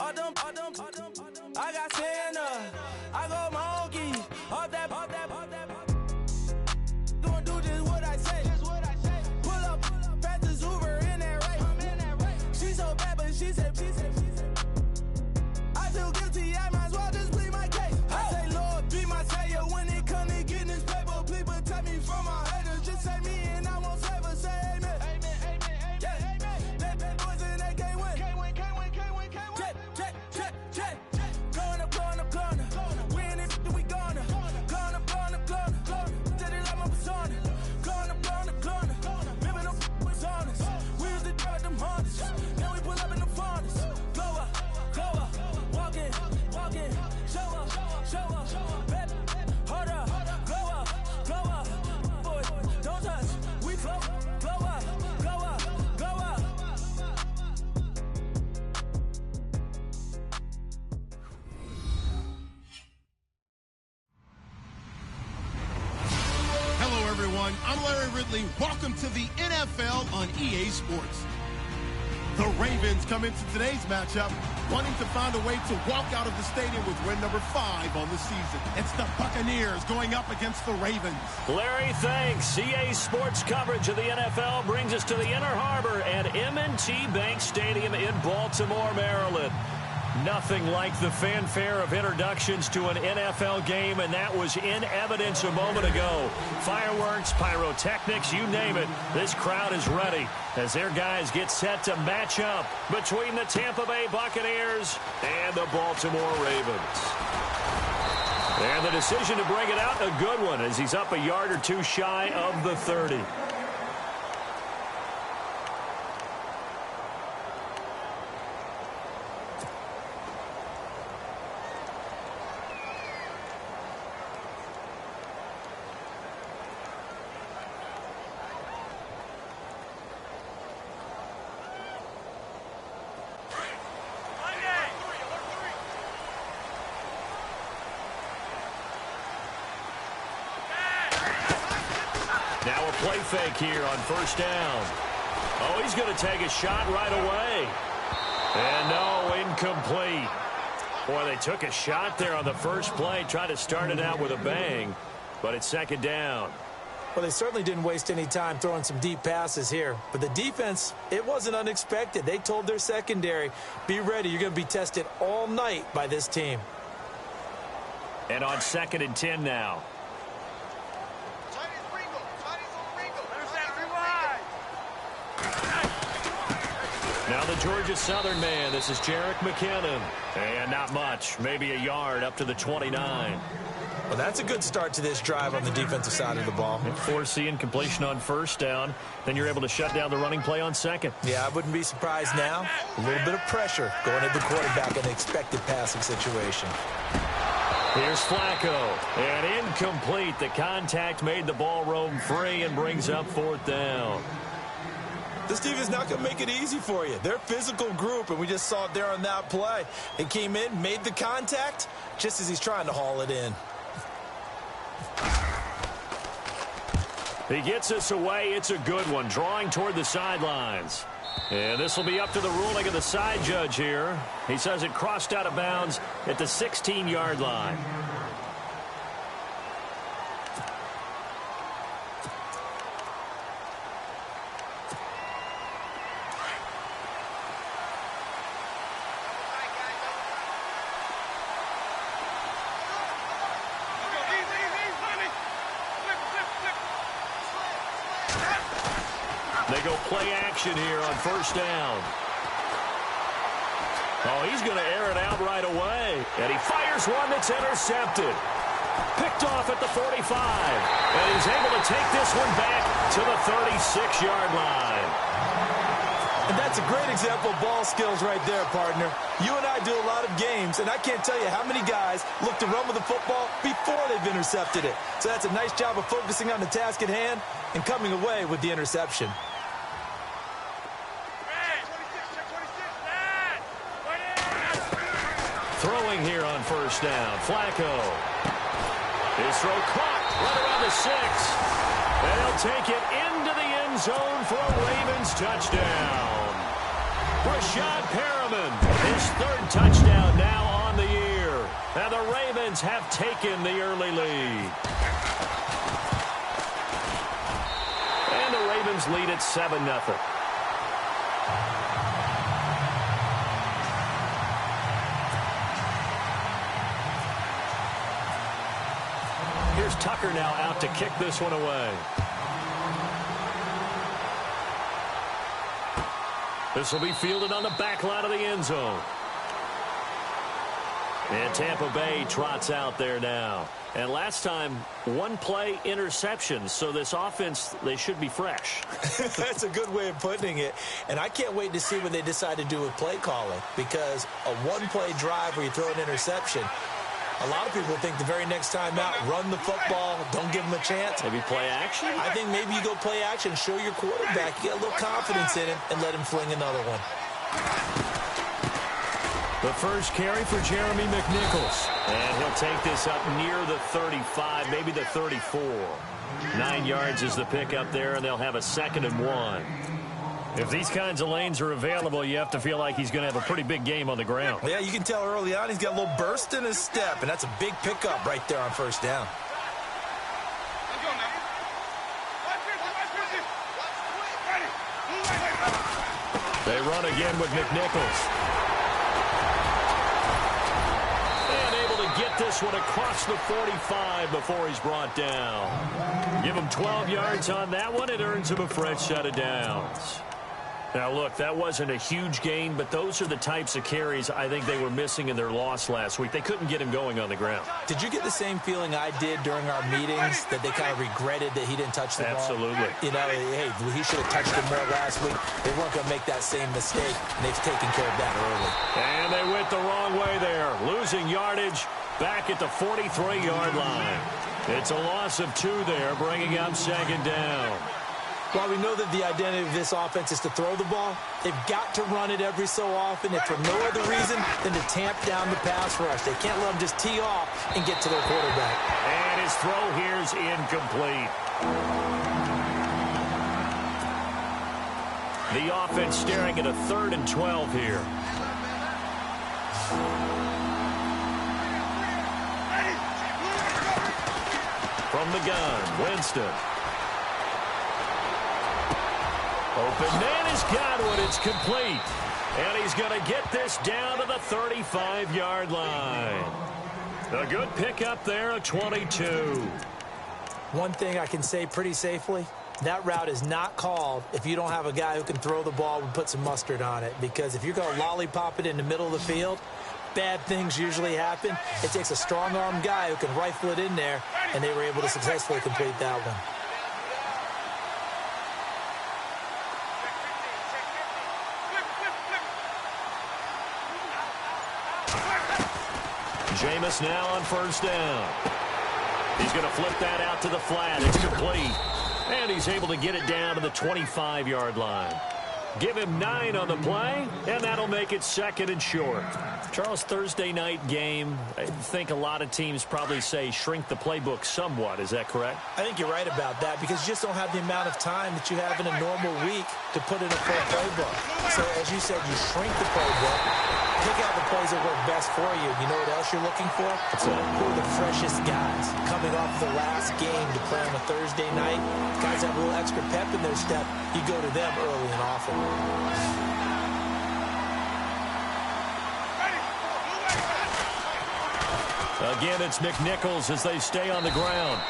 I got Santa, I go monkey, off that. Gonna do just what I say. Pull up, fast as Uber in that race. She so bad, but she said. I feel guilty, I might as well just plead my case. I say, Lord, be my savior when it come to getting this paper. Please protect me from my haters. Just say me and I won't save her. Say amen. That boys and they can't win. Check. Gonna. Win it, we gonna. Gonna. Tell they like my persona. Gonna. Remember them was honest. We used to drug them hunters. Now we pull up in the furnace. Go up. Walk in. Show up. Bet. Hold up. Go up. Boys, don't touch. We flow up. Go up. Hello, everyone. I'm Larry Ridley. Welcome to the NFL on EA Sports. The Ravens come into today's matchup wanting to find a way to walk out of the stadium with win number 5 on the season. It's the Buccaneers going up against the Ravens. Larry, thanks. EA Sports coverage of the NFL brings us to the Inner Harbor at M&T Bank Stadium in Baltimore, Maryland. Nothing like the fanfare of introductions to an NFL game, and that was in evidence a moment ago. Fireworks, pyrotechnics, you name it. This crowd is ready as their guys get set to match up between the Tampa Bay Buccaneers and the Baltimore Ravens. And the decision to bring it out, a good one, as he's up a yard or two shy of the 30. Now a play fake here on first down. Oh, he's going to take a shot right away. And no, incomplete. Boy, they took a shot there on the first play, tried to start it out with a bang, but it's second down. Well, they certainly didn't waste any time throwing some deep passes here. But the defense, it wasn't unexpected. They told their secondary, be ready. You're going to be tested all night by this team. And on 2nd and 10 now. Now the Georgia Southern man, this is Jerick McKinnon. And not much, maybe a yard up to the 29. Well, that's a good start to this drive on the defensive side of the ball. Foreseeing completion on first down, then you're able to shut down the running play on second. Yeah, I wouldn't be surprised now. A little bit of pressure going at the quarterback in an expected passing situation. Here's Flacco, and incomplete. The contact made the ball roam free and brings up 4th down. This team is not going to make it easy for you. They're a physical group, and we just saw it there on that play. It came in, made the contact, just as he's trying to haul it in. He gets us away. It's a good one, drawing toward the sidelines. And this will be up to the ruling of the side judge here. He says it crossed out of bounds at the 16-yard line. They go play action here on first down. Oh, he's going to air it out right away. And he fires one that's intercepted. Picked off at the 45. And he's able to take this one back to the 36-yard line. And that's a great example of ball skills right there, partner. You and I do a lot of games, and I can't tell you how many guys look to run with the football before they've intercepted it. So that's a nice job of focusing on the task at hand and coming away with the interception. Throwing here on first down, Flacco. His throw caught right around the 6. And he'll take it into the end zone for a Ravens touchdown. Rashad Perriman, his 3rd touchdown now on the year. And the Ravens have taken the early lead. And the Ravens lead at 7-0. Here's Tucker now out to kick this one away. This will be fielded on the back line of the end zone. And Tampa Bay trots out there now. And last time, one play interception. So this offense, they should be fresh. That's a good way of putting it. And I can't wait to see what they decide to do with play calling. Because a one-play drive where you throw an interception, a lot of people think the very next time out, run the football, don't give them a chance. Maybe play action? I think maybe you go play action, show your quarterback, you get a little confidence in him, and let him fling another one. The first carry for Jeremy McNichols. And he'll take this up near the 35, maybe the 34. 9 yards is the pickup there, and they'll have a 2nd and 1. If these kinds of lanes are available, you have to feel like he's going to have a pretty big game on the ground. Yeah, you can tell early on he's got a little burst in his step, and that's a big pickup right there on first down. They run again with McNichols. And able to get this one across the 45 before he's brought down. Give him 12 yards on that one. It earns him a fresh set of downs. Now, look, that wasn't a huge gain, but those are the types of carries I think they were missing in their loss last week. They couldn't get him going on the ground. Did you get the same feeling I did during our meetings, that they kind of regretted that he didn't touch the ball? Absolutely. You know, hey, he should have touched it more last week. They weren't going to make that same mistake, and they've taken care of that early. And they went the wrong way there, losing yardage back at the 43-yard line. It's a loss of 2 there, bringing up 2nd down. While we know that the identity of this offense is to throw the ball, they've got to run it every so often, if for no other reason than to tamp down the pass rush. They can't let them just tee off and get to their quarterback. And his throw here is incomplete. The offense staring at a 3rd and 12 here. From the gun, Winston. Open man has got one. It's complete. And he's going to get this down to the 35-yard line. A good pickup there, a 22. One thing I can say pretty safely, that route is not called if you don't have a guy who can throw the ball and put some mustard on it. Because if you're going to lollipop it in the middle of the field, bad things usually happen. It takes a strong-armed guy who can rifle it in there, and they were able to successfully complete that one. Jameis now on first down. He's going to flip that out to the flat. It's complete. And he's able to get it down to the 25-yard line. Give him 9 on the play, and that'll make it 2nd and short. Charles, Thursday night game, I think a lot of teams probably say shrink the playbook somewhat. Is that correct? I think you're right about that, because you just don't have the amount of time that you have in a normal week to put in a full playbook. So, as you said, you shrink the playbook, pick out the plays that work best for you. You know what else you're looking for? Who are the freshest guys coming off the last game to play on a Thursday night? Guys have a little extra pep in their step. You go to them early and often. Again, it's McNichols as they stay on the ground.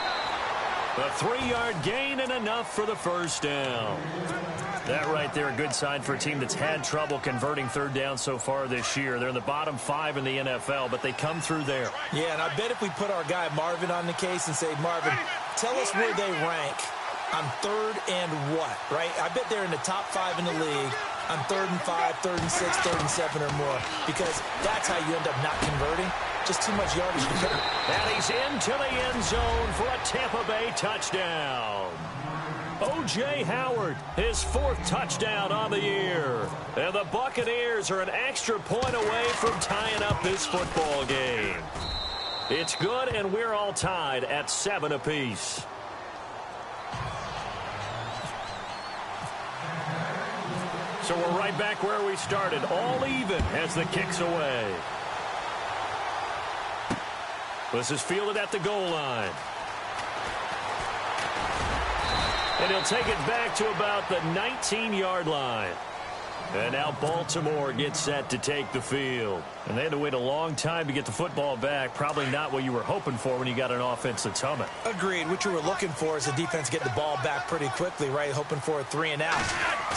A 3-yard gain and enough for the first down. That right there, a good sign for a team that's had trouble converting 3rd down so far this year. They're in the bottom 5 in the NFL, but they come through there. Yeah, and I bet if we put our guy Marvin on the case and say, Marvin, tell us where they rank on 3rd and what, right? I bet they're in the top 5 in the league on 3rd and 5, 3rd and 6, 3rd and 7 or more, because that's how you end up not converting. Just too much yardage. And he's into the end zone for a Tampa Bay touchdown. O.J. Howard, his 4th touchdown on the year. And the Buccaneers are an extra point away from tying up this football game. It's good, and we're all tied at 7 apiece. So we're right back where we started, all even as the kick's away. This is fielded at the goal line. And he'll take it back to about the 19-yard line. And now Baltimore gets set to take the field. And they had to wait a long time to get the football back. Probably not what you were hoping for when you got an offense that's humming. Agreed. What you were looking for is the defense get the ball back pretty quickly, right? Hoping for a 3 and out.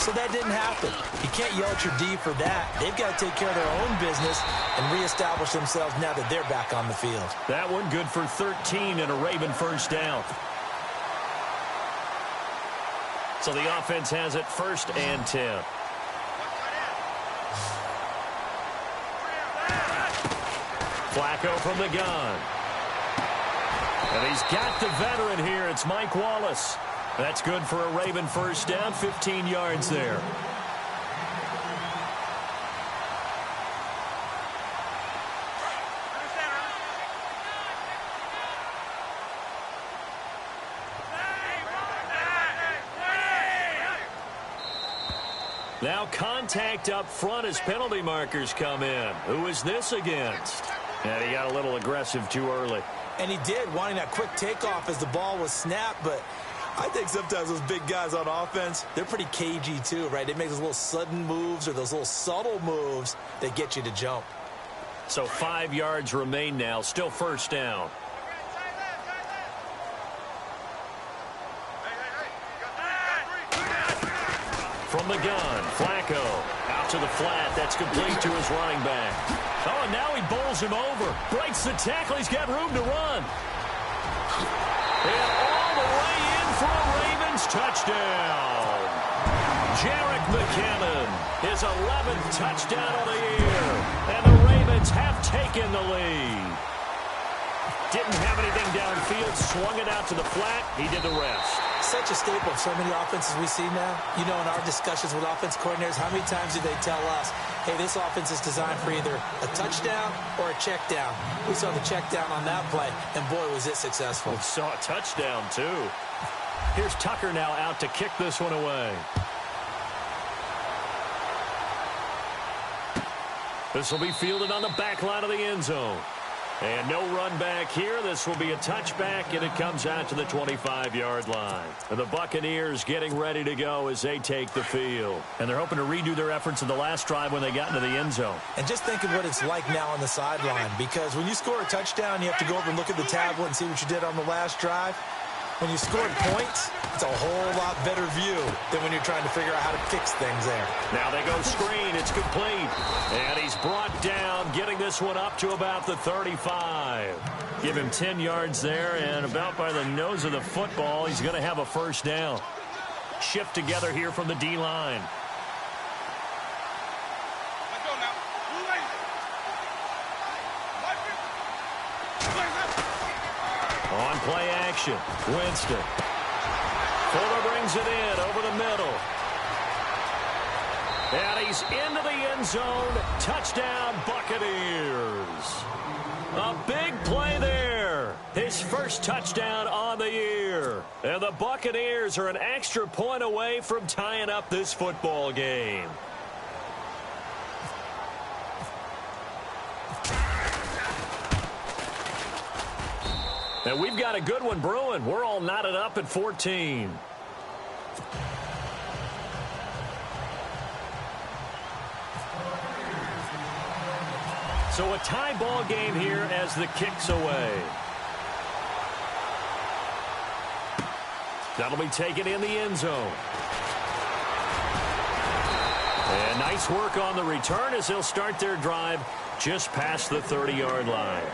So that didn't happen. You can't yell at your D for that. They've got to take care of their own business and reestablish themselves now that they're back on the field. That one good for 13 and a Raven first down. So the offense has it 1st and 10. Flacco from the gun. And he's got the veteran here. It's Mike Wallace. That's good for a Raven first down, 15 yards there. Now contact up front as penalty markers come in. Who is this against? And he got a little aggressive too early. And he did, wanting that quick takeoff as the ball was snapped. But I think sometimes those big guys on offense, they're pretty cagey too, right? They make those little sudden moves or those little subtle moves that get you to jump. So 5 yards remain now. Still first down. From the gun, Flacco out to the flat. That's complete to his running back. Oh, and now he bowls him over. Breaks the tackle. He's got room to run. And all the way in for a Ravens touchdown. Jerick McKinnon, his 11th touchdown of the year. And the Ravens have taken the lead. Didn't have anything downfield. Swung it out to the flat. He did the rest. Such a staple of so many offenses we see now. You know, in our discussions with offense coordinators, how many times do they tell us, hey, this offense is designed for either a touchdown or a check down. We saw the check down on that play, and boy, was it successful. We saw a touchdown, too. Here's Tucker now out to kick this one away. This will be fielded on the back line of the end zone. And no run back here. This will be a touchback, and it comes out to the 25-yard line. And the Buccaneers getting ready to go as they take the field. And they're hoping to redo their efforts in the last drive when they got into the end zone. And just think of what it's like now on the sideline, because when you score a touchdown, you have to go over and look at the tablet and see what you did on the last drive. When you scored points, it's a whole lot better view than when you're trying to figure out how to fix things there. Now they go screen. It's complete. And he's brought down, getting this one up to about the 35. Give him 10 yards there, and about by the nose of the football, he's going to have a first down. Shift together here from the D-line. On play action, Winston. Fuller brings it in over the middle. And he's into the end zone. Touchdown, Buccaneers. A big play there. His first touchdown on the year. And the Buccaneers are an extra point away from tying up this football game. And we've got a good one brewing. We're all knotted up at 14. So a tie ball game here as the kick's away. That'll be taken in the end zone. And nice work on the return as they'll start their drive just past the 30-yard line.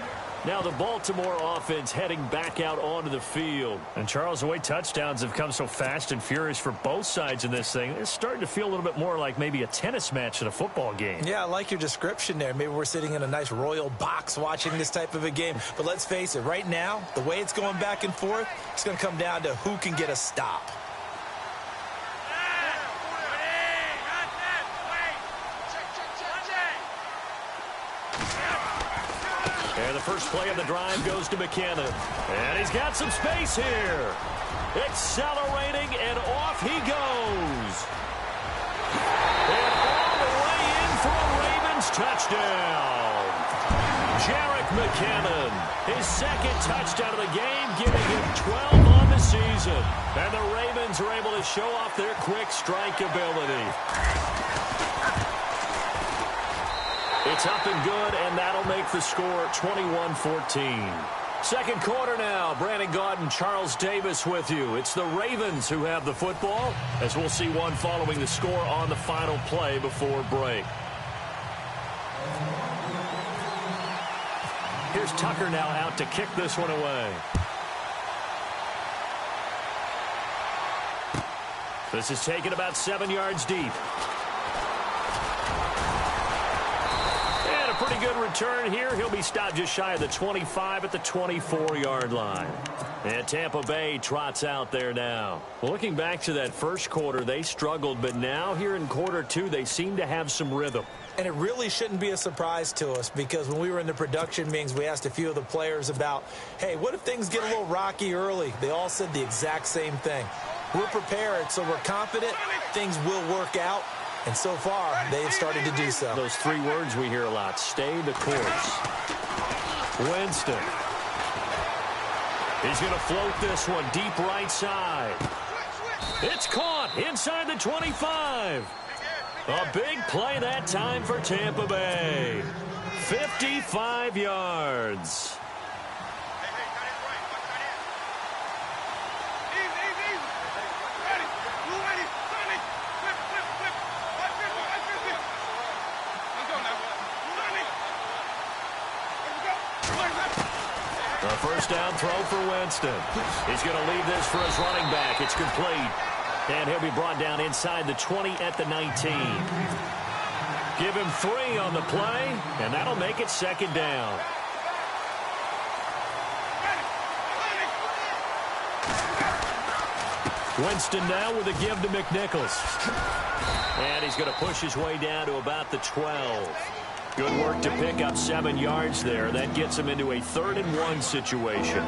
Now the Baltimore offense heading back out onto the field. And Charles, the way touchdowns have come so fast and furious for both sides in this thing, it's starting to feel a little bit more like maybe a tennis match than a football game. Yeah, I like your description there. Maybe we're sitting in a nice royal box watching this type of a game. But let's face it, right now, the way it's going back and forth, it's going to come down to who can get a stop. And the first play of the drive goes to McKinnon. And he's got some space here. Accelerating, and off he goes. And Ravens touchdown. Jerick McKinnon, his second touchdown of the game, giving him 12 on the season. And the Ravens are able to show off their quick strike ability. It's up and good, and that'll make the score 21-14. Second quarter now. Brandon Gaudin, Charles Davis with you. It's the Ravens who have the football, as we'll see one following the score on the final play before break. Here's Tucker now out to kick this one away. This is taken about 7 yards deep. And a pretty good return here. He'll be stopped just shy of the 25 at the 24-yard line. And Tampa Bay trots out there now. Well, looking back to that first quarter, they struggled, but now here in quarter two, they seem to have some rhythm. And it really shouldn't be a surprise to us, because when we were in the production meetings, we asked a few of the players about, hey, what if things get a little rocky early? They all said the exact same thing. We're prepared, so we're confident things will work out. And so far, they have started to do so. Those three words we hear a lot: stay the course. Winston. He's going to float this one deep right side. It's caught inside the 25. A big play that time for Tampa Bay. 55 yards. A first down throw for Winston. He's going to leave this for his running back. It's complete. And he'll be brought down inside the 20 at the 19. Give him 3 on the play, and that'll make it second down. Winston now with a give to McNichols. And he's going to push his way down to about the 12. Good work to pick up 7 yards there. That gets him into a 3rd-and-1 situation.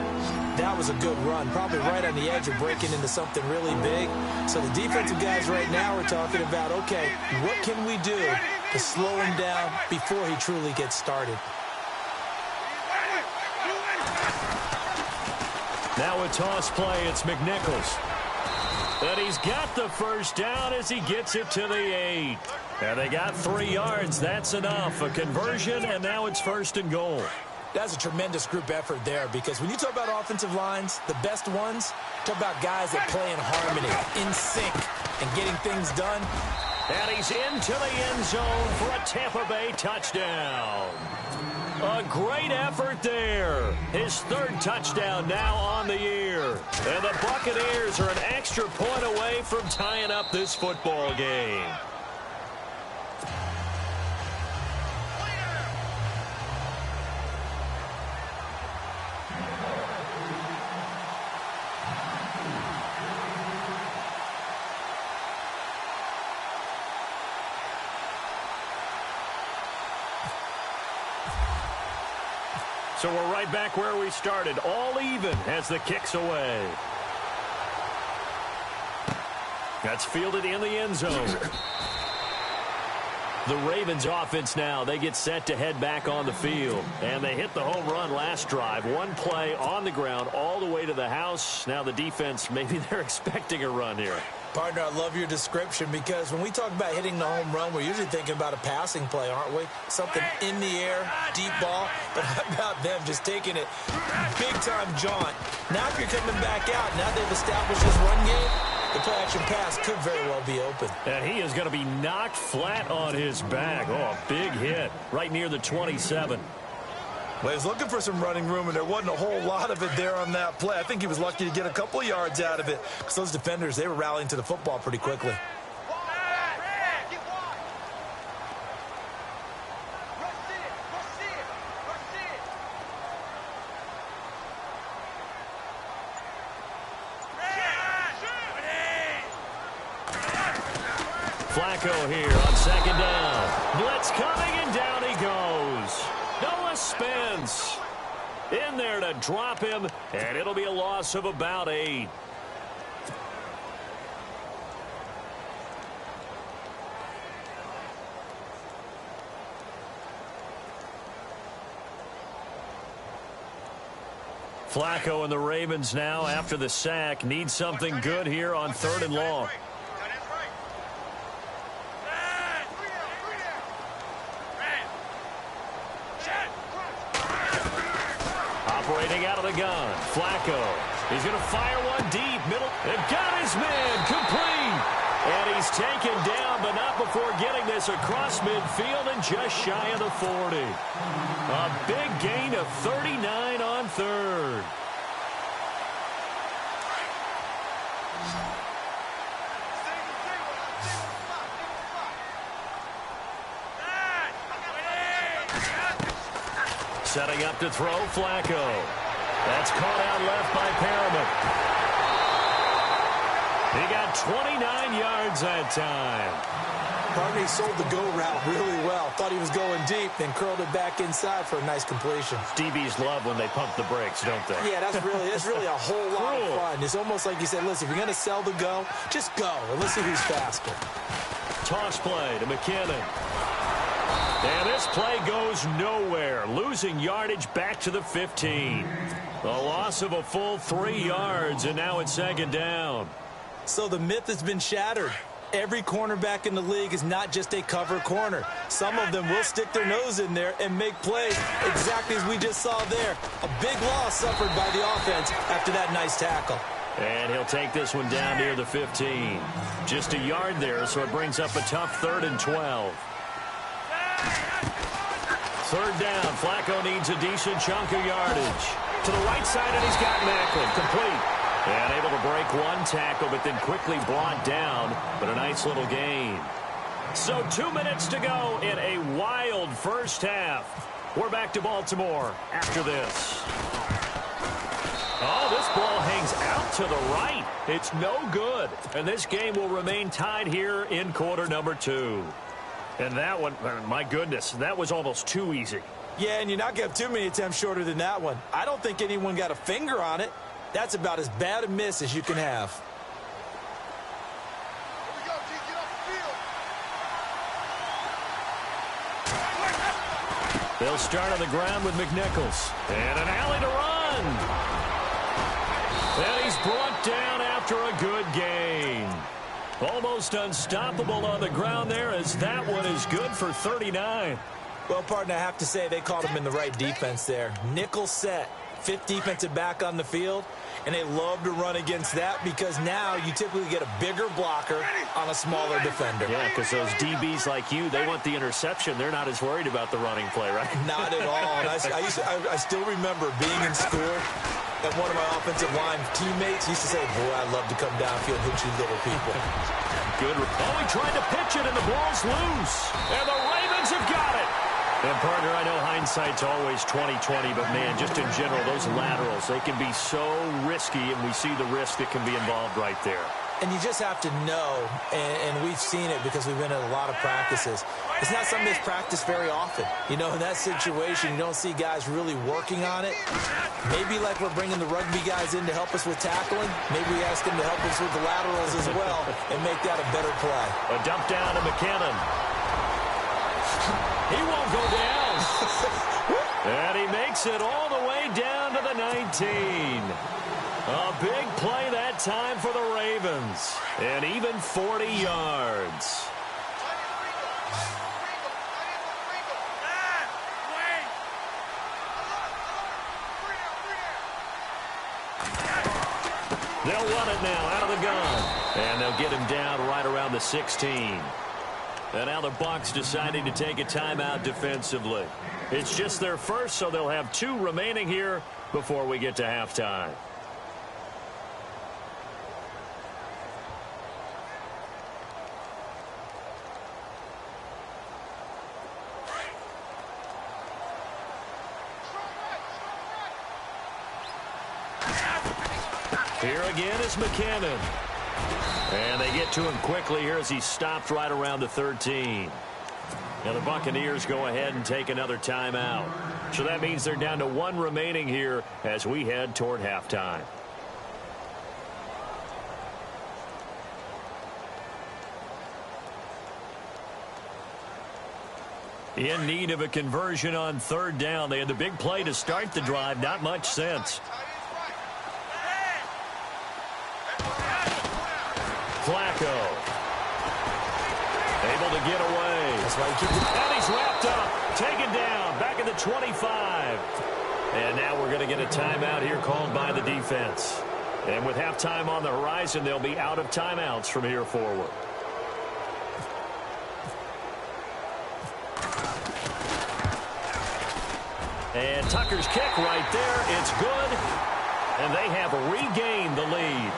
That was a good run, probably right on the edge of breaking into something really big. So the defensive guys right now are talking about, okay, what can we do to slow him down before he truly gets started? Now a toss play, it's McNichols. And he's got the first down as he gets it to the 8. And they got 3 yards. That's enough. A conversion, and now it's 1st and goal. That's a tremendous group effort there, because when you talk about offensive lines, the best ones, talk about guys that play in harmony, in sync, and getting things done. And he's into the end zone for a Tampa Bay touchdown. A great effort there. His 3rd touchdown now on the year. And the Buccaneers are an extra point away from tying up this football game. So we're right back where we started, all even as the kick's away. That's fielded in the end zone. The Ravens offense now, they get set to head back on the field. And they hit the home run last drive. One play on the ground all the way to the house. Now the defense, maybe they're expecting a run here. Partner, I love your description, because when we talk about hitting the home run, we're usually thinking about a passing play, aren't we? Something in the air, deep ball. But how about them just taking it big-time jaunt? Now if you're coming back out, now they've established this run game, the play-action pass could very well be open. And he is going to be knocked flat on his back. Oh, a big hit right near the 27. Well, he was looking for some running room, and there wasn't a whole lot of it there on that play. I think he was lucky to get a couple of yards out of it, because those defenders, they were rallying to the football pretty quickly. Flacco here on 2nd down. Blitz coming, and down he goes. Noah Spence in there to drop him, and it'll be a loss of about 8. Flacco and the Ravens now, after the sack, need something good here on 3rd and long. Operating out of the gun, Flacco. He's going to fire one deep, middle. They've got his man, complete. And he's taken down, but not before getting this across midfield and just shy of the 40. A big gain of 39 on 3rd. Setting up to throw, Flacco. That's caught out left by Perriman. He got 29 yards that time. Partner, sold the go route really well. Thought he was going deep, then curled it back inside for a nice completion. DBs love when they pump the brakes, don't they? Yeah, that's really a whole lot of fun. It's almost like you said, listen, if you're going to sell the go, just go, and let's see who's faster. Toss play to McKinnon. And this play goes nowhere, losing yardage back to the 15. A loss of a full 3 yards, and now it's 2nd down. So the myth has been shattered. Every cornerback in the league is not just a cover corner. Some of them will stick their nose in there and make plays exactly as we just saw there. A big loss suffered by the offense after that nice tackle. And he'll take this one down near the 15. Just a yard there, so it brings up a tough 3rd and 12. 3rd down. Flacco needs a decent chunk of yardage. To the right side, and he's got Macklin. Complete. And able to break one tackle, but then quickly brought down. But a nice little gain. So 2 minutes to go in a wild first half. We're back to Baltimore after this. Oh, this ball hangs out to the right. It's no good. And this game will remain tied here in quarter number 2. And that one, my goodness, that was almost too easy. Yeah, and you're not going to have too many attempts shorter than that one. I don't think anyone got a finger on it. That's about as bad a miss as you can have. They'll start on the ground with McNichols. And an alley to run. And he's brought down after a good gain. Almost unstoppable on the ground there, as that one is good for 39. Well, partner, I have to say they caught him in the right defense there. Nickel set, 5th defensive back on the field, and they love to run against that because now you typically get a bigger blocker on a smaller defender. Yeah, because those DBs like you, they want the interception. They're not as worried about the running play, right? Not at all. And I still remember being in school, and one of my offensive line teammates used to say, boy, I'd love to come downfield and hit you little people. Good. Oh, he tried to pitch it, and the ball's loose. And the Ravens have got it. And, partner, I know hindsight's always 20/20, but, man, just in general, those laterals, they can be so risky, and we see the risk that can be involved right there. And you just have to know, and we've seen it because we've been at a lot of practices. It's not something that's practiced very often. You know, in that situation, you don't see guys really working on it. Maybe like we're bringing the rugby guys in to help us with tackling. Maybe we ask them to help us with the laterals as well and make that a better play. A dump down to McKinnon. He won't go down. And he makes it all the way down to the 19. A big play that time for the Ravens. And even 40 yards. They'll run it now out of the gun. And they'll get him down right around the 16. And now the Bucs deciding to take a timeout defensively. It's just their first, so they'll have 2 remaining here before we get to halftime. Here again is McKinnon. And they get to him quickly here as he stopped right around the 13. Now the Buccaneers go ahead and take another timeout. So that means they're down to 1 remaining here as we head toward halftime. In need of a conversion on 3rd down. They had the big play to start the drive. Not much sense. get away. That's why you keep it. And he's wrapped up, taken down, back at the 25. And now we're going to get a timeout here called by the defense. And with halftime on the horizon, they'll be out of timeouts from here forward. And Tucker's kick right there. It's good. And they have regained the lead.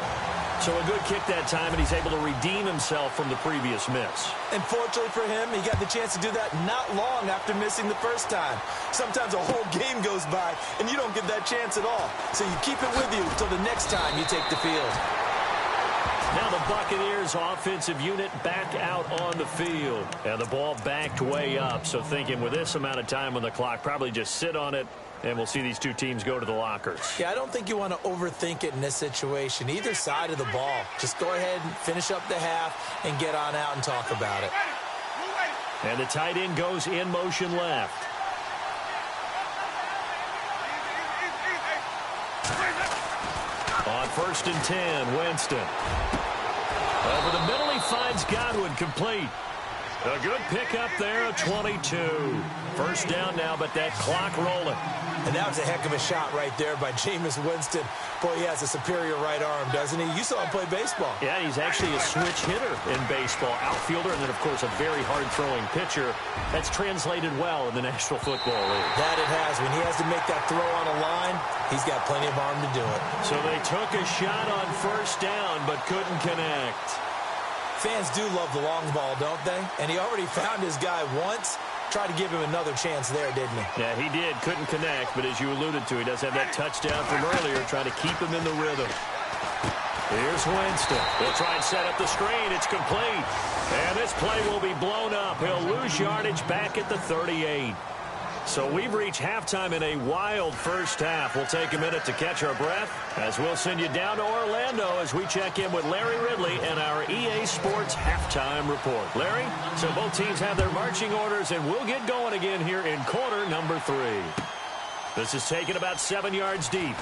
So a good kick that time, and he's able to redeem himself from the previous miss. And fortunately for him, he got the chance to do that not long after missing the first time. Sometimes a whole game goes by, and you don't get that chance at all. So you keep it with you until the next time you take the field. Now the Buccaneers offensive unit back out on the field. And the ball backed way up. So thinking with this amount of time on the clock, probably just sit on it, and we'll see these two teams go to the lockers. Yeah, I don't think you want to overthink it in this situation. Either side of the ball. Just go ahead and finish up the half and get on out and talk about it. And the tight end goes in motion left. On 1st and 10, Winston. Over the middle, he finds Godwin complete. A good pickup there, a 22. First down now, but that clock rolling. And that was a heck of a shot right there by Jameis Winston. Boy, he has a superior right arm, doesn't he? You saw him play baseball. Yeah, he's actually a switch hitter in baseball. Outfielder, and then, of course, a very hard-throwing pitcher. That's translated well in the National Football League. That it has. When he has to make that throw on a line, he's got plenty of arm to do it. So they took a shot on first down, but couldn't connect. Fans do love the long ball, don't they? And he already found his guy once. Tried to give him another chance there, didn't he? Yeah, he did. Couldn't connect, but as you alluded to, he does have that touchdown from earlier, trying to keep him in the rhythm. Here's Winston. He'll try and set up the screen. It's complete. And this play will be blown up. He'll lose yardage back at the 38. So we've reached halftime in a wild first half. We'll take a minute to catch our breath as we'll send you down to Orlando as we check in with Larry Ridley and our EA Sports halftime report. Larry, so both teams have their marching orders, and we'll get going again here in quarter number 3. This is taken about 7 yards deep.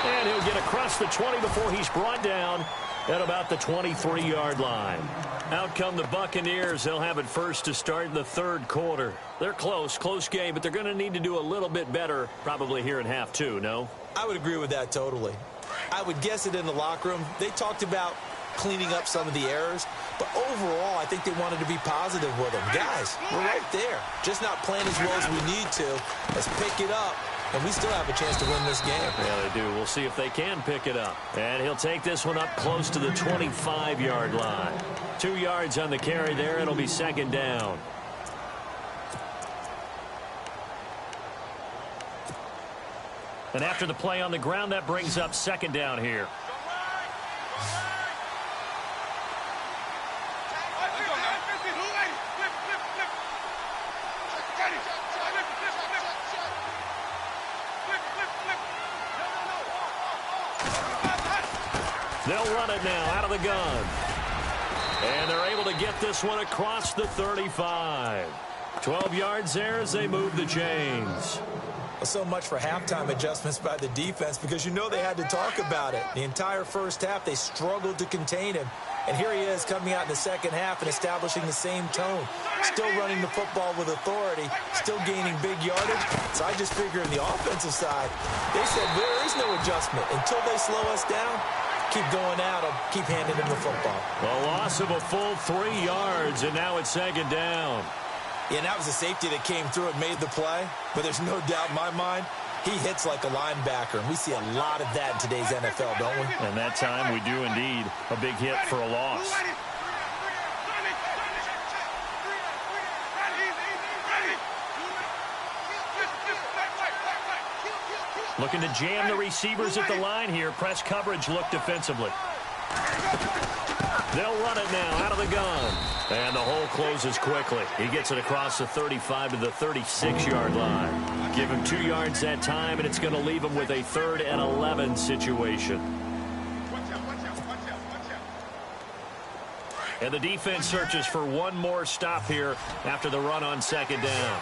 And he'll get across the 20 before he's brought down at about the 23-yard line. Out come the Buccaneers. They'll have it first to start in the third quarter. They're close game, but they're going to need to do a little bit better probably here in half 2, no? I would agree with that totally. I would guess it in the locker room. They talked about cleaning up some of the errors, but overall, I think they wanted to be positive with them. Guys, we're right there. Just not playing as well as we need to. Let's pick it up. And we still have a chance to win this game. Yeah, they do. We'll see if they can pick it up. And he'll take this one up close to the 25-yard line. 2 yards on the carry there. It'll be second down. And after the play on the ground, that brings up second down here. They'll run it now out of the gun. And they're able to get this one across the 35. 12 yards there as they move the chains. Well, so much for halftime adjustments by the defense, because you know they had to talk about it. The entire first half, they struggled to contain him. And here he is coming out in the second half and establishing the same tone. Still running the football with authority, still gaining big yardage. So I just figure on the offensive side, they said there is no adjustment. Until they slow us down, keep going out, I'll keep handing him the football. A loss of a full 3 yards, and now it's second down. Yeah, and that was a safety that came through and made the play. But there's no doubt in my mind, he hits like a linebacker. And we see a lot of that in today's NFL, don't we? And that time we do indeed. A big hit for a loss. Looking to jam the receivers at the line here. Press coverage look defensively. They'll run it now out of the gun. And the hole closes quickly. He gets it across the 35 to the 36-yard line. Give him 2 yards that time, and it's going to leave him with a 3rd and 11 situation. And the defense searches for one more stop here after the run on second down.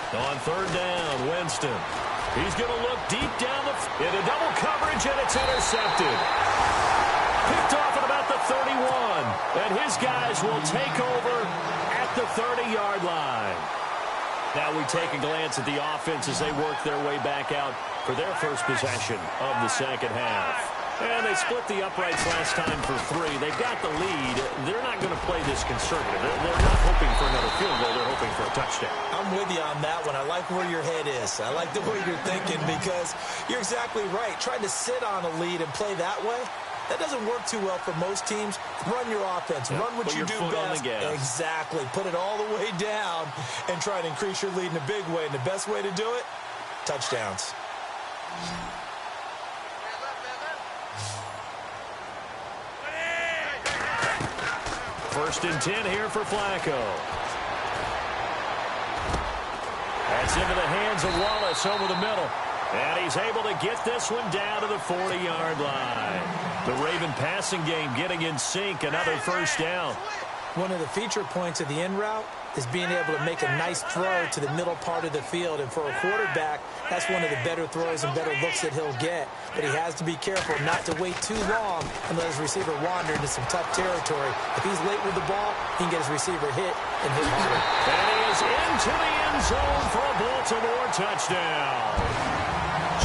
On third down, Winston. He's going to look deep down into double coverage, and it's intercepted. Picked off at about the 31. And his guys will take over at the 30-yard line. Now we take a glance at the offense as they work their way back out for their first possession of the second half. And they split the uprights last time for 3. They've got the lead. They're not going to play this conservative. They're not hoping for another field goal. They're hoping for a touchdown. I'm with you on that one. I like where your head is. I like the way you're thinking because you're exactly right. Trying to sit on a lead and play that way, that doesn't work too well for most teams. Run your offense. Run what you do best. Exactly. Put it all the way down and try to increase your lead in a big way. And the best way to do it, touchdowns. First and 10 here for Flacco. That's into the hands of Wallace over the middle. And he's able to get this one down to the 40-yard line. The Raven passing game getting in sync. Another first down. One of the feature points of the in route is being able to make a nice throw to the middle part of the field. And for a quarterback, that's one of the better throws and better looks that he'll get. But he has to be careful not to wait too long and let his receiver wander into some tough territory. If he's late with the ball, he can get his receiver hit and hit harder. And he is into the end zone for a Baltimore touchdown.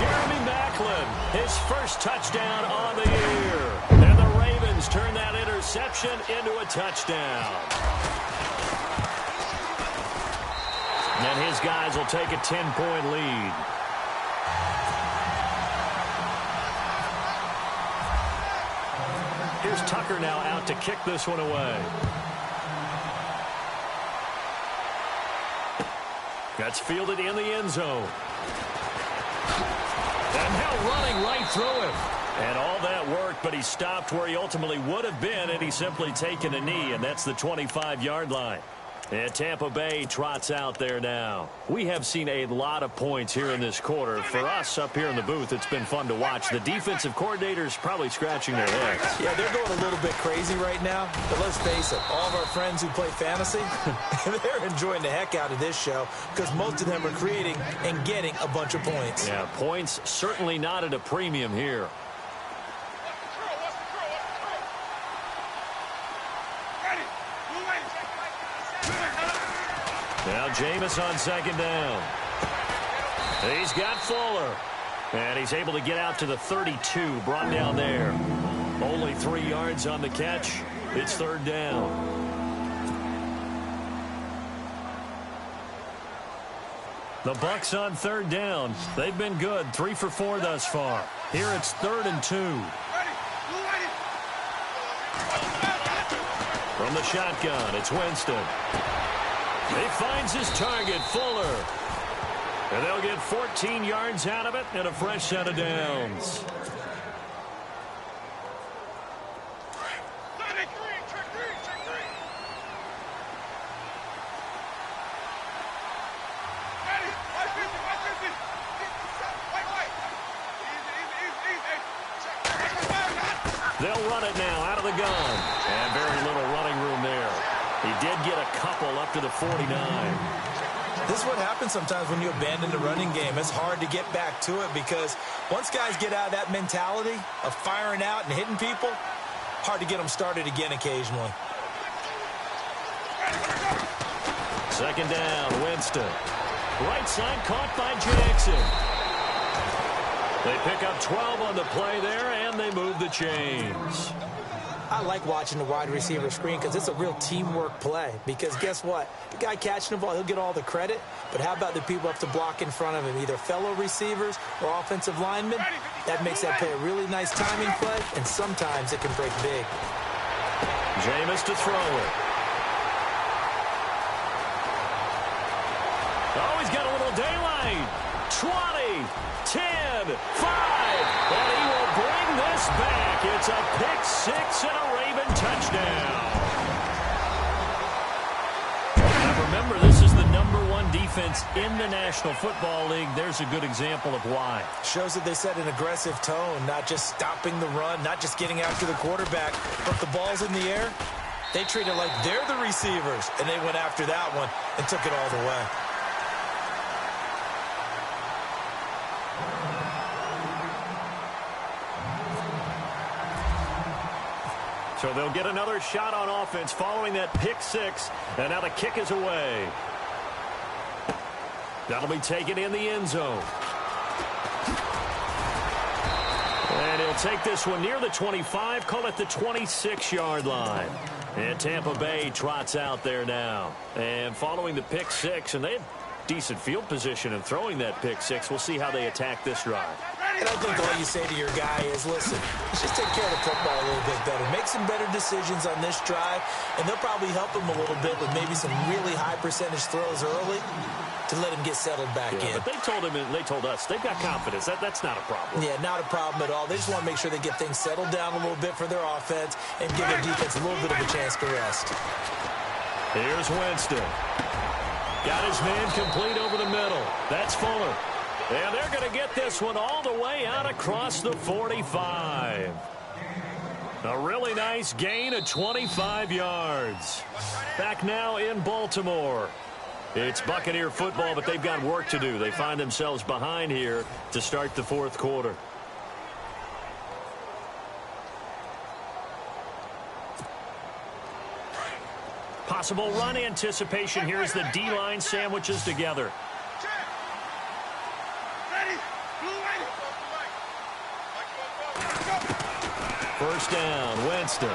Jeremy Maclin, his first touchdown on the year. And the Ravens turn that interception into a touchdown. And his guys will take a 10-point lead. Here's Tucker now out to kick this one away. That's fielded in the end zone. And now running right through him. And all that work, but he stopped where he ultimately would have been, and he's simply taken a knee, and that's the 25-yard line. And Tampa Bay trots out there now. We have seen a lot of points here in this quarter. For us up here in the booth, it's been fun to watch. The defensive coordinators probably scratching their heads. Yeah, they're going a little bit crazy right now. But let's face it, all of our friends who play fantasy, they're enjoying the heck out of this show because most of them are creating and getting a bunch of points. Yeah, points certainly not at a premium here. Now Jameis on second down. He's got Fuller. And he's able to get out to the 32, brought down there. Only 3 yards on the catch. It's third down. The Bucs on third down. They've been good. 3 for 4 thus far. Here it's 3rd and 2. From the shotgun, it's Winston. He finds his target, Fuller. And they'll get 14 yards out of it and a fresh set of downs. They'll run it now out of the gun. And very little running room there. He did get a couple up to the 49. This is what happens sometimes when you abandon the running game. It's hard to get back to it because once guys get out of that mentality of firing out and hitting people, hard to get them started again occasionally. Second down, Winston. Right side caught by Jackson. They pick up 12 on the play there, and they move the chains. I like watching the wide receiver screen because it's a real teamwork play. Because guess what? The guy catching the ball, he'll get all the credit. But how about the people up to block in front of him, either fellow receivers or offensive linemen? That makes that play a really nice timing play, and sometimes it can break big. Jameis to throw it. Oh, he's got a little daylight. 20, 10, 5, and he will bring this back. It's a pick-6 and a Raven touchdown. Now remember, this is the #1 defense in the National Football League. There's a good example of why. Shows that they set an aggressive tone, not just stopping the run, not just getting after the quarterback, but the ball's in the air. They treat it like they're the receivers, and they went after that one and took it all the way. So they'll get another shot on offense following that pick six. And now the kick is away. That'll be taken in the end zone. And he'll take this one near the 25, call it the 26-yard line. And Tampa Bay trots out there now. And following the pick six, and they had decent field position in throwing that pick six. We'll see how they attack this drive. And I think all you say to your guy is, listen, let's just take care of the football a little bit better. Make some better decisions on this drive, and they'll probably help him a little bit with maybe some really high percentage throws early to let him get settled back in. But they told him, and they told us, they've got confidence. That's not a problem. Yeah, not a problem at all. They just want to make sure they get things settled down a little bit for their offense and give their defense a little bit of a chance to rest. Here's Winston. Got his man complete over the middle. That's Fuller. And they're going to get this one all the way out across the 45. A really nice gain of 25 yards. Back now in Baltimore. It's Buccaneer football, but they've got work to do. They find themselves behind here to start the fourth quarter. Possible run anticipation here as the D-line sandwiches together. First down, Winston.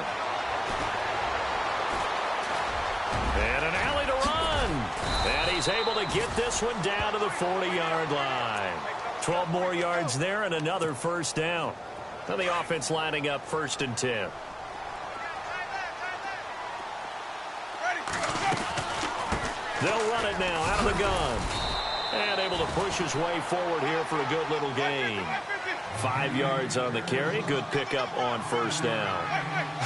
And an alley to run. And he's able to get this one down to the 40-yard line. 12 more yards there and another first down. Now the offense lining up 1st and 10. They'll run it now out of the gun. And able to push his way forward here for a good little gain. 5 yards on the carry. Good pickup on first down.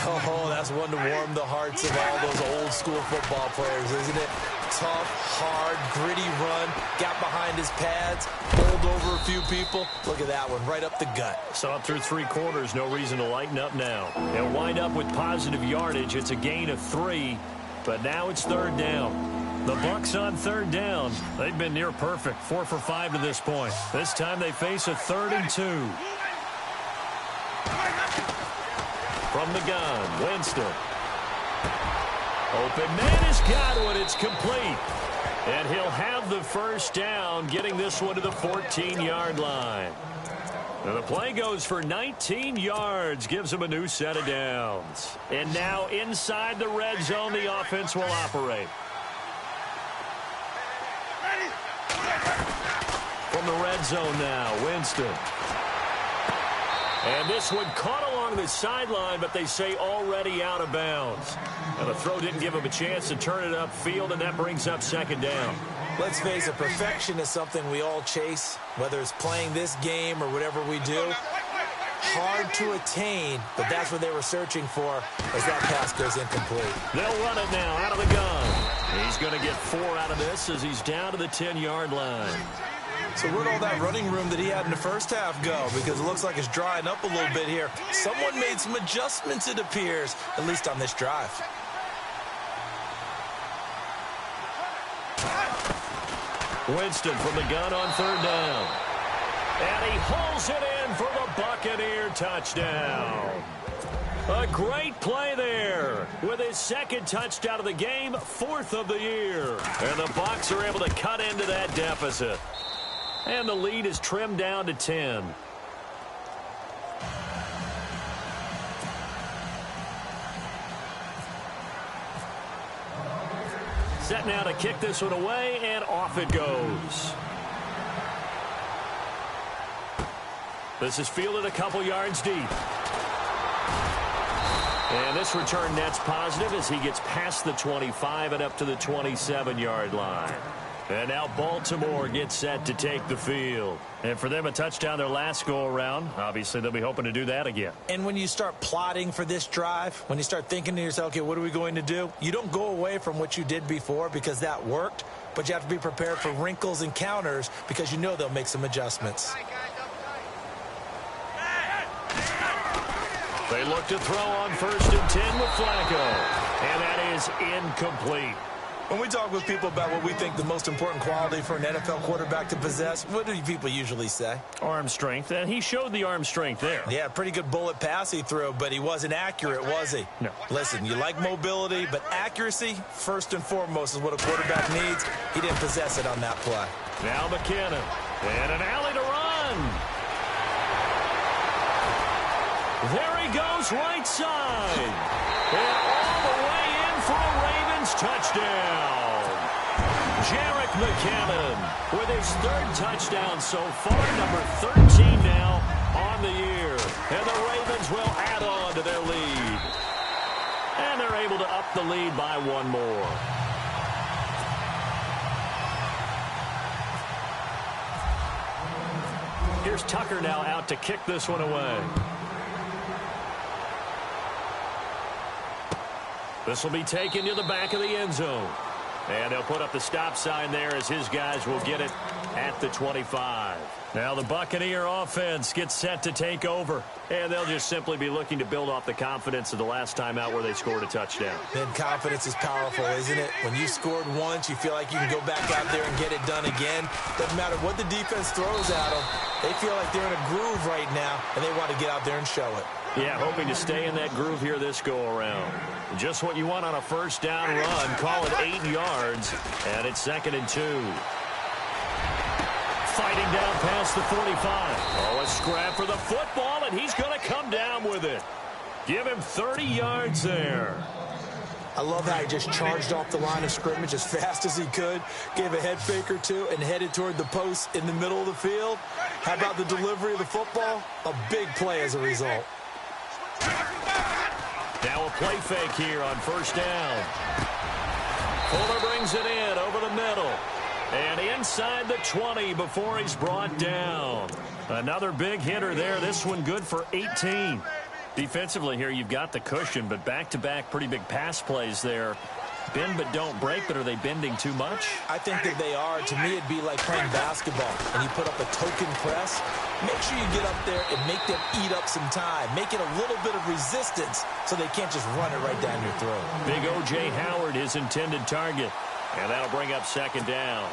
Oh, that's one to warm the hearts of all those old school football players, isn't it? Tough, hard, gritty run. Got behind his pads. Pulled over a few people. Look at that one, right up the gut. Saw it through 3 quarters. No reason to lighten up now. They'll wind up with positive yardage. It's a gain of 3. But now it's 3rd down. The Bucs on 3rd down. They've been near perfect. 4 for 5 to this point. This time they face a 3rd and 2. From the gun, Winston. Open man has got one. It's complete. And he'll have the first down, getting this one to the 14-yard line. Now the play goes for 19 yards, gives him a new set of downs. And now inside the red zone, the offense will operate. From the red zone now, Winston. And this one caught along the sideline, but they say already out of bounds. And the throw didn't give him a chance to turn it upfield, and that brings up 2nd down. Let's face it, perfection is something we all chase, whether it's playing this game or whatever we do. Hard to attain, but that's what they were searching for as that pass goes incomplete. They'll run it now out of the gun. He's going to get 4 out of this as he's down to the 10-yard line. So where'd all that running room that he had in the first half go? Because it looks like it's drying up a little bit here. Someone made some adjustments, it appears, at least on this drive. Winston from the gun on 3rd down. And he hauls it in for the Buccaneer touchdown. A great play there with his 2nd touchdown of the game, 4th of the year. And the Bucs are able to cut into that deficit. And the lead is trimmed down to 10. Set now to kick this one away, and off it goes. This is fielded a couple yards deep. And this return net's positive as he gets past the 25 and up to the 27-yard line. And now Baltimore gets set to take the field. And for them, a touchdown their last go-around. Obviously, they'll be hoping to do that again. And when you start plotting for this drive, when you start thinking to yourself, okay, what are we going to do? You don't go away from what you did before because that worked, but you have to be prepared for wrinkles and counters because you know they'll make some adjustments. They look to throw on 1st and 10 with Flacco. And that is incomplete. When we talk with people about what we think the most important quality for an NFL quarterback to possess, what do people usually say? Arm strength, and he showed the arm strength there. Yeah, pretty good bullet pass he threw, but he wasn't accurate, was he? No. Listen, you like mobility, but accuracy, first and foremost, is what a quarterback needs. He didn't possess it on that play. Now McKinnon, and an alley to run. There he goes, right side. And all the way in for a Ravens touchdown. Jerick McKinnon with his third touchdown so far, number 13 now on the year. And the Ravens will add on to their lead. And they're able to up the lead by one more. Here's Tucker now out to kick this one away. This will be taken to the back of the end zone. And they'll put up the stop sign there as his guys will get it at the 25. Now the Buccaneer offense gets set to take over. And they'll just simply be looking to build off the confidence of the last time out where they scored a touchdown. And confidence is powerful, isn't it? When you scored once, you feel like you can go back out there and get it done again. Doesn't matter what the defense throws at them. They feel like they're in a groove right now, and they want to get out there and show it. Yeah, hoping to stay in that groove here this go-around. Just what you want on a first down run. Call it 8 yards, and it's 2nd and 2. Fighting down past the 45. Oh, a scrap for the football, and he's going to come down with it. Give him 30 yards there. I love how he just charged off the line of scrimmage as fast as he could, gave a head fake or two, and headed toward the post in the middle of the field. How about the delivery of the football? A big play as a result. Now a play fake here on first down. Fuller brings it in over the middle. And inside the 20 before he's brought down. Another big hitter there. This one good for 18. Defensively here, you've got the cushion, but back-to-back pretty big pass plays there. Bend but don't break, but are they bending too much? I think that they are. To me, it'd be like playing basketball, and you put up a token press. Make sure you get up there and make them eat up some time. Make it a little bit of resistance so they can't just run it right down your throat. Big O.J. Howard, his intended target. And that'll bring up 2nd down.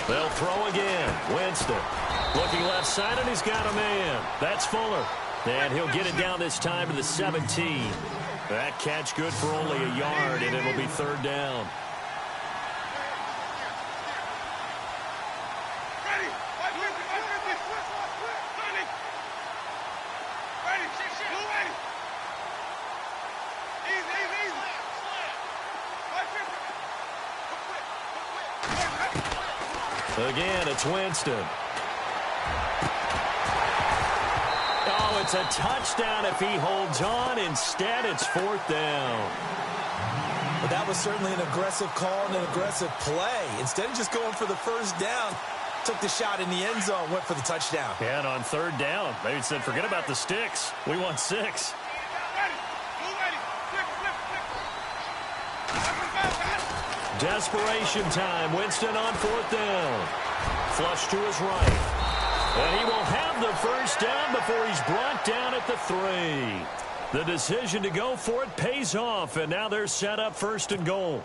They'll throw again. Winston looking left side, and he's got a man. That's Fuller. And he'll get it down this time to the 17. That catch good for only a yard, and it'll be 3rd down. Again, it's Winston. Oh, it's a touchdown if he holds on. Instead, it's 4th down. Well, that was certainly an aggressive call and an aggressive play. Instead of just going for the first down, took the shot in the end zone, went for the touchdown. Yeah, and on 3rd down, maybe said, forget about the sticks. We want 6. Desperation time. Winston on 4th down. Flush to his right. And he will have the first down before he's brought down at the 3. The decision to go for it pays off, and now they're set up 1st and goal.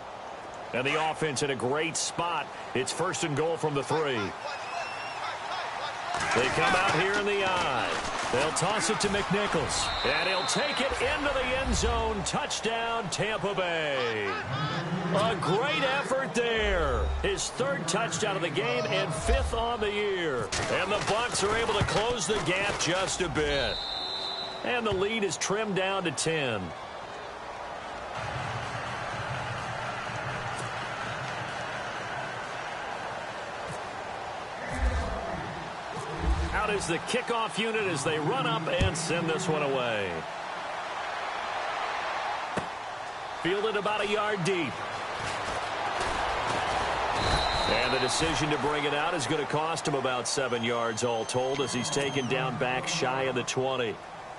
And the offense in a great spot. It's 1st and goal from the 3. They come out here in the eye. They'll toss it to McNichols. And he'll take it into the end zone. Touchdown, Tampa Bay. A great effort there. His 3rd touchdown of the game and 5th on the year. And the Bucs are able to close the gap just a bit. And the lead is trimmed down to 10. Out is the kickoff unit as they run up and send this one away. fielded about a yard deep. And the decision to bring it out is going to cost him about 7 yards all told as he's taken down back shy of the 20.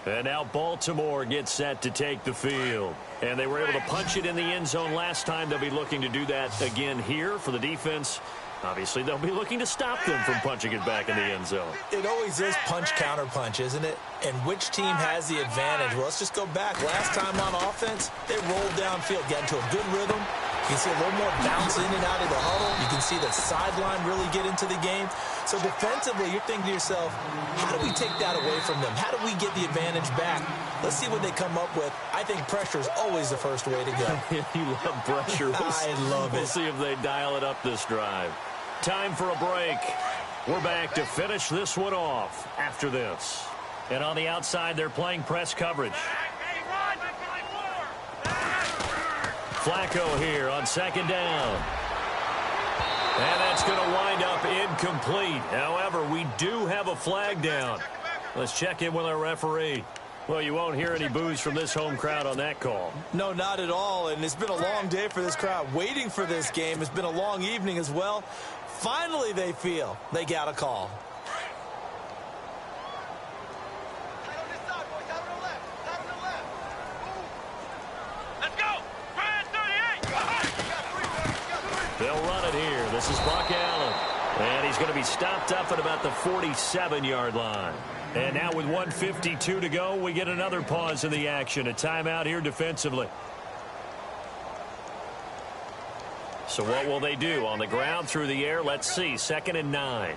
And now Baltimore gets set to take the field. And they were able to punch it in the end zone last time. They'll be looking to do that again here for the defense. Obviously, they'll be looking to stop them from punching it back in the end zone. It always is punch-counter-punch, isn't it? And which team has the advantage? Well, let's just go back. Last time on offense, they rolled downfield, got into a good rhythm. You can see a little more bounce in and out of the huddle. You can see the sideline really get into the game. So defensively, you're thinking to yourself, how do we take that away from them? How do we get the advantage back? Let's see what they come up with. I think pressure is always the first way to go. You love pressure. I love it. We'll see if they dial it up this drive. Time for a break. We're back to finish this one off after this. And on the outside, they're playing press coverage. Flacco here on second down. And that's going to wind up incomplete. However, we do have a flag down. Let's check in with our referee. Well, you won't hear any boos from this home crowd on that call. No, not at all. And it's been a long day for this crowd waiting for this game. It's been a long evening as well. Finally, they feel they got a call. They'll run it here. This is Buck Allen. And he's going to be stopped up at about the 47-yard line. And now with 1:52 to go, we get another pause in the action. A timeout here defensively. So what will they do? On the ground, through the air, let's see. 2nd and 9.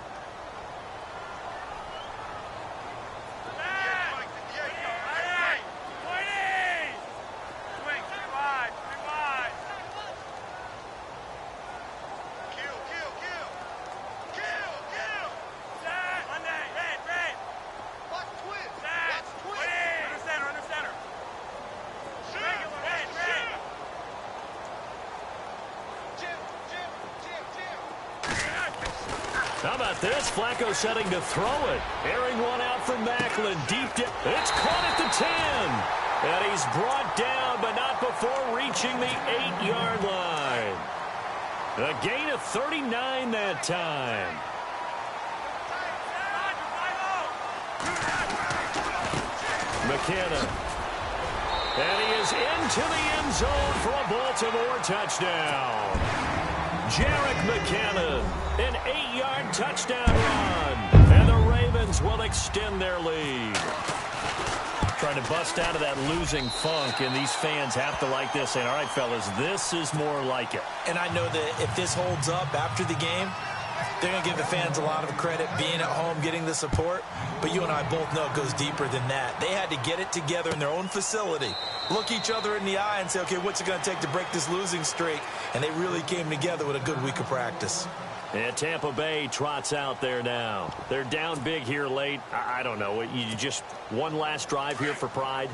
How about this? Flacco setting to throw it. Airing one out from Macklin. Deep down. It's caught at the 10. And he's brought down, but not before reaching the 8-yard line. A gain of 39 that time. McKenna. And he is into the end zone for a Baltimore touchdown. Jarek McKenna, an 8-yard touchdown run. And the Ravens will extend their lead. Trying to bust out of that losing funk, and these fans have to like this. Saying, all right, fellas, this is more like it. And I know that if this holds up after the game, they're going to give the fans a lot of credit being at home, getting the support. But you and I both know it goes deeper than that. They had to get it together in their own facility, look each other in the eye and say, okay, what's it going to take to break this losing streak? And they really came together with a good week of practice. And Tampa Bay trots out there now. They're down big here late. I don't know. You just one last drive here for pride?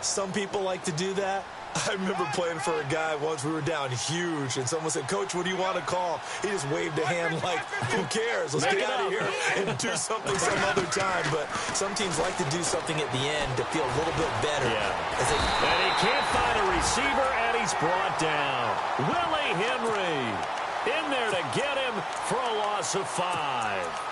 Some people like to do that. I remember playing for a guy once. We were down huge, and someone said, Coach, what do you want to call? He just waved a hand like, who cares? Let's get out of here and do something some other time. But some teams like to do something at the end to feel a little bit better. Yeah. And he can't find a receiver, and he's brought down. Willie Henry in there to get him for a loss of 5.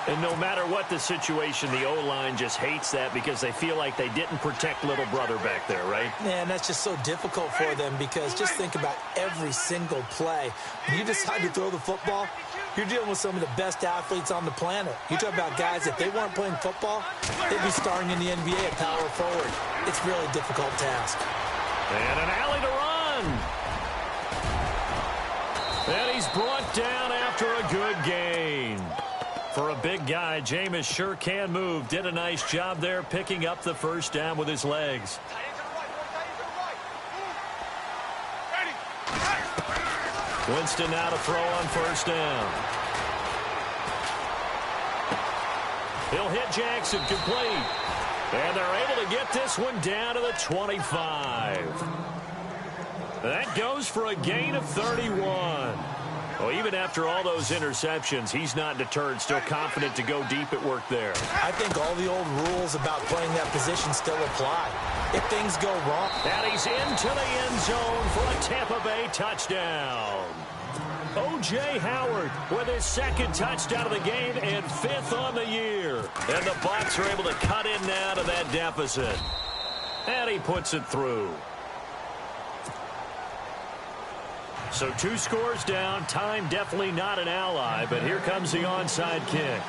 And no matter what the situation, the O-line just hates that because they feel like they didn't protect little brother back there, right? Man, that's just so difficult for them because just think about every single play. When you decide to throw the football, you're dealing with some of the best athletes on the planet. You talk about guys, if they weren't playing football, they'd be starting in the NBA at power forward. It's a really difficult task. And an alley to run. And he's brought down after a good gain. For a big guy, Jameis sure can move. Did a nice job there picking up the first down with his legs. Winston now to throw on first down. He'll hit Jackson complete. And they're able to get this one down to the 25. That goes for a gain of 31. Well, even after all those interceptions, he's not deterred, still confident to go deep at work there. I think all the old rules about playing that position still apply. if things go wrong. And he's into the end zone for a Tampa Bay touchdown. O.J. Howard with his second touchdown of the game and 5th on the year. And the Bucs are able to cut in now to that deficit. And he puts it through. So 2 scores down. Time definitely not an ally, but here comes the onside kick.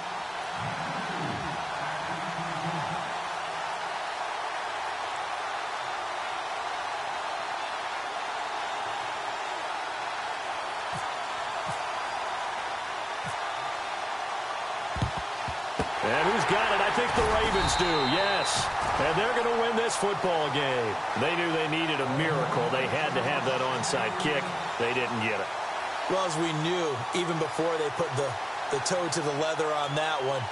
And who's got it? I think the Ravens do, yes. And they're going to win this football game. They knew they needed a miracle. They had to have that onside kick. They didn't get it. Well, as we knew, even before they put the toe to the leather on that one,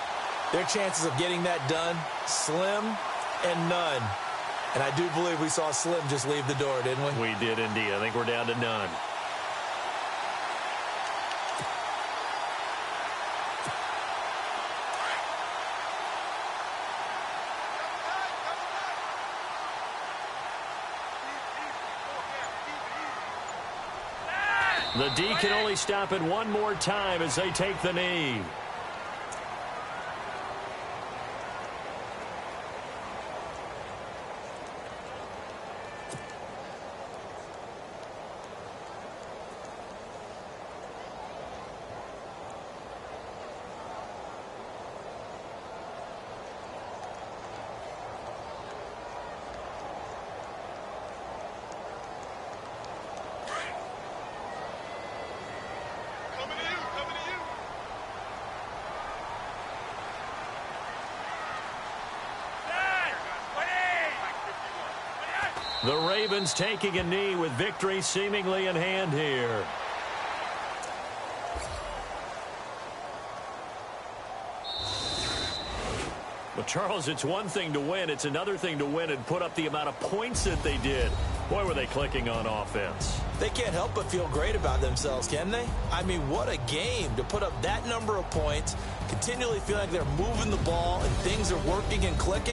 their chances of getting that done, slim and none. And I do believe we saw Slim just leave the door, didn't we? We did indeed. I think we're down to none. The D can only stop it one more time as they take the knee. The Ravens taking a knee with victory seemingly in hand here. Well, Charles, it's one thing to win. It's another thing to win and put up the amount of points that they did. Boy, were they clicking on offense. They can't help but feel great about themselves, can they? I mean, what a game to put up that number of points, continually feel like they're moving the ball and things are working and clicking.